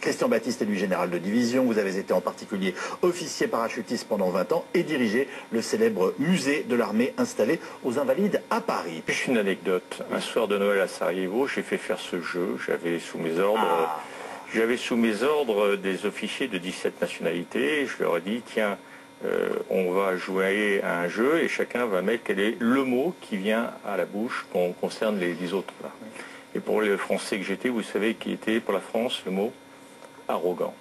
Christian Baptiste, élu général de division, vous avez été en particulier officier parachutiste pendant 20 ans et dirigé le célèbre musée de l'armée installé aux Invalides à Paris. Juste une anecdote. Un soir de Noël à Sarajevo, j'ai fait faire ce jeu. J'avais sous mes ordres, des officiers de 17 nationalités. Je leur ai dit, tiens, on va jouer à un jeu et chacun va mettre quel est le mot qui vient à la bouche qu'on concerne les 10 autres. Là. Et pour les Français que j'étais, vous savez qui était pour la France le mot arrogant.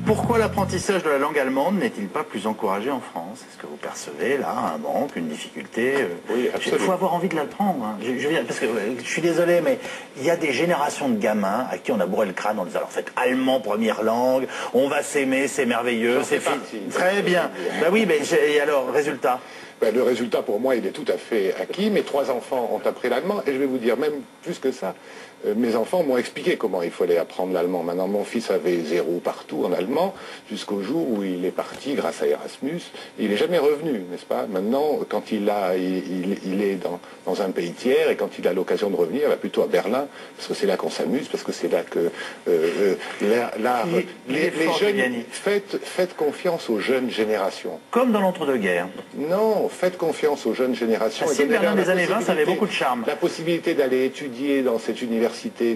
Pourquoi l'apprentissage de la langue allemande n'est-il pas plus encouragé en France? Est-ce que vous percevez là un manque, une difficulté? Oui, absolument. Il faut avoir envie de l'apprendre. Hein. Parce que je suis désolé, mais il y a des générations de gamins à qui on a bourré le crâne en disant alors faites allemand première langue, on va s'aimer, c'est merveilleux, c'est très bien. Ben oui, mais et alors résultat? Ben, le résultat, pour moi, il est tout à fait acquis. Mes 3 enfants ont appris l'allemand, et je vais vous dire même plus que ça. Mes enfants m'ont expliqué comment il fallait apprendre l'allemand. Maintenant, mon fils avait 0 partout en allemand, jusqu'au jour où il est parti grâce à Erasmus. Il n'est jamais revenu, n'est-ce pas? Maintenant, quand il est dans un pays tiers, et quand il a l'occasion de revenir, il va plutôt à Berlin, parce que c'est là qu'on s'amuse, parce que c'est là que les jeunes... Faites confiance aux jeunes générations. Comme dans l'entre-deux-guerres. Non, faites confiance aux jeunes générations. Si Berlin des années 20, ça avait beaucoup de charme. La possibilité d'aller étudier dans cette université,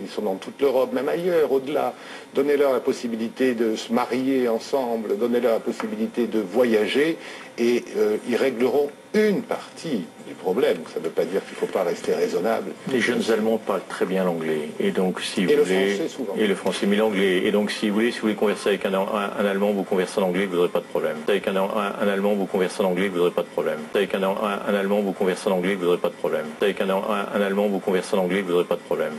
ils sont dans toute l'Europe, même ailleurs, au-delà. Donnez-leur la possibilité de se marier ensemble, donnez-leur la possibilité de voyager, et ils régleront une partie du problème. Ça ne veut pas dire qu'il ne faut pas rester raisonnable. Les jeunes Allemands parlent très bien l'anglais, et donc si vous le voulez, français souvent. Et le français, mais l'anglais, et donc si vous voulez converser avec un Allemand, vous conversez en anglais, vous n'aurez pas de problème. Avec un Allemand, vous conversez en anglais, vous n'aurez pas de problème. Avec un Allemand, vous conversez en anglais, vous n'aurez pas de problème. Avec un Allemand, vous conversez en anglais, vous n'aurez pas de problème.